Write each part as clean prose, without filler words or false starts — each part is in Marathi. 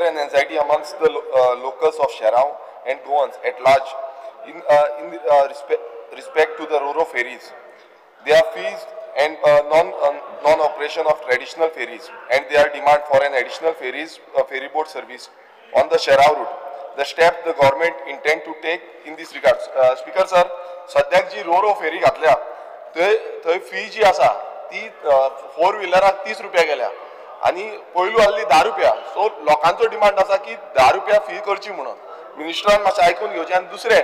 fear and anxiety amongst the locals of Sharao and Goans at large in respect to the Ro-Ro ferries. Their fees and non-operation of traditional ferries and their demand for an additional ferry boat service on the Sharao route. The steps the government intend to take in this regard. Speaker sir, सद्याक जी रो फेरी घातल्या थंय फी जी आसा ती 4 व्हिलराक 30 रुपया गेल्या आणि पयलू आसली 10 रुपया. सो लोकांचो डिमांड आसा की 10 रुपया फी करची म्हणून. मिनिस्टरान मातशें आयकून घेवचें. आनी दुसरें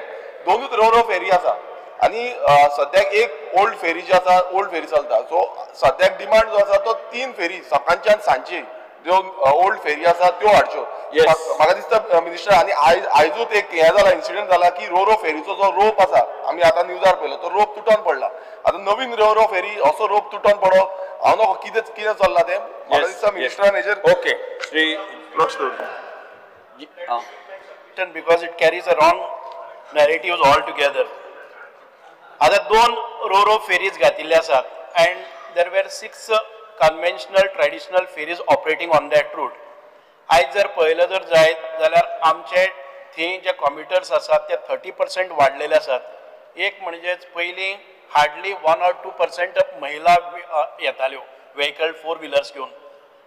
दोनूच रो फेरी आसा आणि सद्याक एक ओल्ड फेरी जी आसा ओल्ड फेरी चलता. सो सद्याक डिमांड जो आसा तो 3 फेरी सकाळच्यान सांजची ज्यो ओल्ड फेरी आसा त्यो हाडच्यो. म्हाका दिसता मिनिस्टर आनी आयजूच एक हें जाला इन्सिडेंट जाला की रो फेरीचो जो रोप आसा आमी आतां न्यूजार पळयलो तो रोप तुटोन पडला. आतां नवीन रो फेरी असो रोप तुटोन पडो हांव नको कितें चल्लां तें म्हाका दिसता मिनिस्टरान हेजेर ओके श्री लक्ष दवरचें. Because it carries a wrong narratives altogether. आता 2 रो ferries घातिल्ले आसात and there were 6 conventional traditional ferries operating on that route. आज जर पळयलं जर जायत जाल्यार आमचे थंय जे कम्युटर्स आसात ते 30% वाडलेले आसात. एक म्हणजेच पयलीं हार्डली 1 or 2% महिला येताल्यो व्हेकल 4 व्हिलर्स घेवन.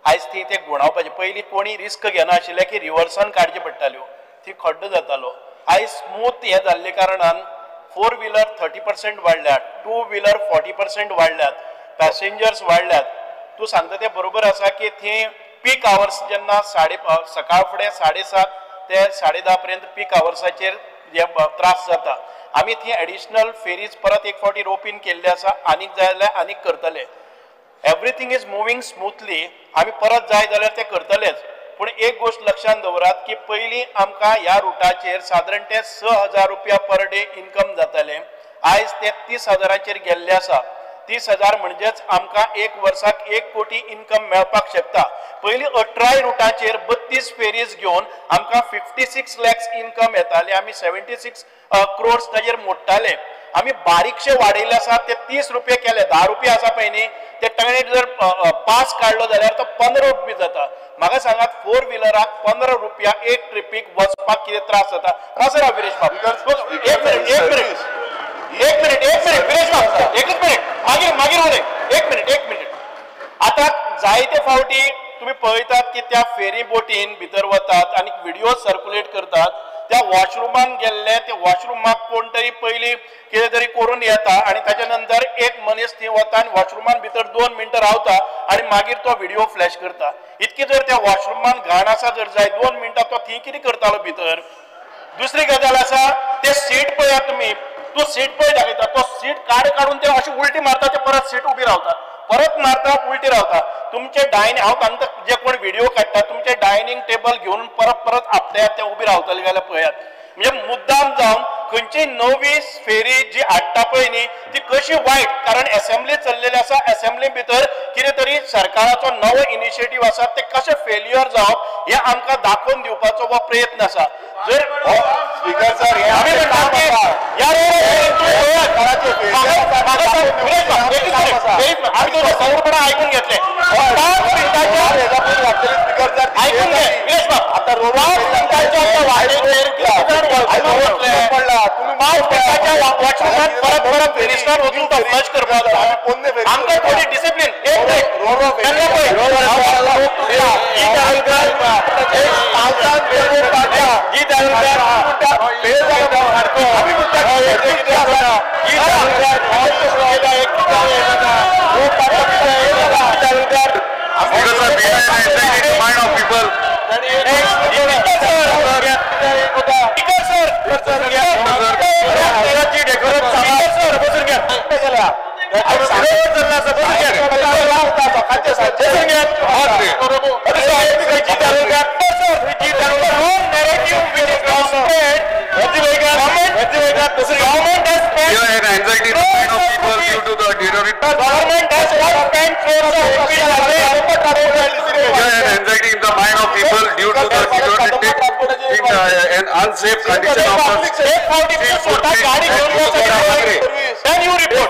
आयज थंय ते गुणावपाचे. पयलीं कोणी रिस्क घेना आशिल्ले की रिवर्सान काडचे पडटाल्यो थंय खड्डो जातालो. आयज स्मूथ हे जाल्ले कारणान 4 व्हिलर 30% वाडल्यात, 2 व्हिलर 40% वाडल्यात, पॅसेंजर्स वाडल्यात. तूं सांगता ते बरोबर आसा की थंय पीक आवर्स जेन्ना सकाळ फुडें 7:30 ते 10:30 पर्यंत पीक आवर्साचेर जे त्रास जाता. आमी थंय एडिशनल फेरीज परत एक फावटी रोपीन केल्ले आसा. आनीक जाय जाल्यार आनीक करतले. Everything is moving smoothly. आमी परत जाय जाल्यार ते करतलेच. पूण एक गोष्ट लक्षांत दवरात की पयलीं आमकां ह्या रुटाचेर सादारण ते 6,000 रुपया पर डे इन्कम जाताले. आयज ते 30,000चेर गेल्ले आसा. 30,000 म्हणजेच आमकां एक वर्साक 1 कोटी इन्कम मेळपाक शकता. पयलीं 18 रुटाचेर 32 फेरीज घेवन आमकां 56 lakhs इन्कम येताले. आमी 76 crores ताजेर मोडटाले. आमी बारीकशे वाडयले आसा ते 30 रुपये केले. 10 रुपये आसा पळय न्ही ते ताणें जर पास काडलो जाल्यार तो 15 रुपये जाता. म्हाका सांगात 4 व्हिलराक 15 रुपया एक ट्रिपीक वचपाक कितें त्रास जाता. सर विरेश बाब एक मिनिट विरेश बाब एकच मिनिट मागीर उलय एक मिनिट. आता जायते फावटी तुम्ही पळयतात की त्या फेरी बोटीन भितर वतात आणि व्हिडिओ सर्क्युलेट करतात. त्या वॉशरूमान गेल्ले ते वॉशरूमाक कोण तरी पयलीं कितें तरी करून येता आणि ताच्या नंतर एक मनीस थंय वता आनी वॉशरूमान भितर 2 मिनटां रावता आणि मागीर तो व्हिडिओ फ्लॅश करता. इतकी जर त्या वॉशरूमान घाण आसा जर जाय 2 मिनटां तो थंय कितें करतालो भितर. दुसरी गजाल आसा ते सीट पळयात तुमी. तो सीट पळय दाखयता तो सीट काडून ते अशी उलटी मारता ते परत सीट उबी रावता परत मारता उलटी रावता. तुमचे डायनिंग हांव सांगता जे कोण व्हिडिओ काडटा तुमचे डायनिंग टेबल घेवन परत आपल्यात ते उबी रावतले जाल्यार पळयात. म्हणजे मुद्दाम जावन खंयची नवी फेरी जी हाडटा पळय न्ही ती कशी वायट. कारण असेंब्ली चल्लेली आसा. असेंब्ली भितर कितें तरी सरकाराचो नवो इनिशिएटीव आसा ते कशें फेल्युअर जावप हे आमकां दाखोवन दिवपाचो हो प्रयत्न आसा. जर स्पीकर सर ऐकून घेतले discipline unsafe condition of then you report.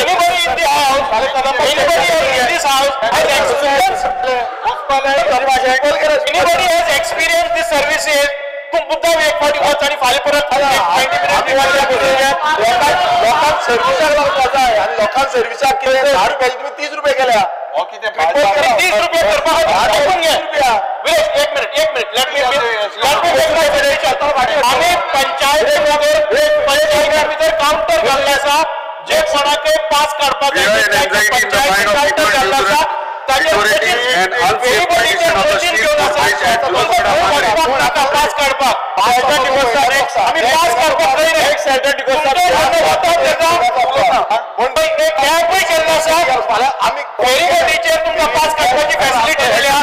Anybody in the house, anybody in this house has experience Anybody has experienced these services? तुम मुद्दा एक फाटी वच आणि फाल्यां परत 20 लोकांक सर्व्हिसाक लागता जाय आणि लोकांक सर्व्हिसाक कितें 10 रुपयाची तुम्ही 30 रुपये केल्या 30 रुपये करपा खातीर एक मिनिट लेट मी आम्ही पंचायत भितर काउंटर घाल्ले आसा जे कोणाकय पास काडपाक काउंटर घाल्ले आसा पास काडपाक आम्ही पास काडपाक आम्ही फेरीबोटीचेर तुमकां पास काडपाची फॅसिलिटी दिल्या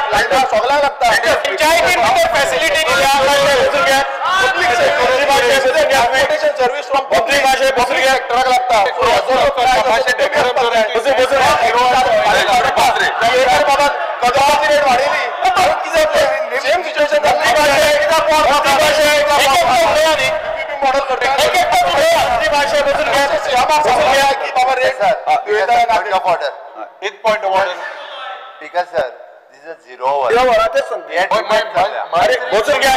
सगळ्यांक लागता पंचायतीन भितर फॅसिलिटी दिल्या सर्व्हिस फ्रॉम पब्लिक ट्रक लागता कदमाची रेट वाढली सेम सिच्युएशन मॉडल करते भाषा बसून घ्या की बाबा rate order It point of order. because sir this is a zero hour बसून घ्या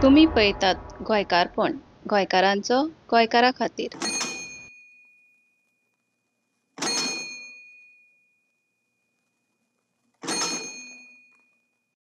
तुम्ही पळयतात गोंयकारपण गोंयकारांचो गोंयकारा खातीर.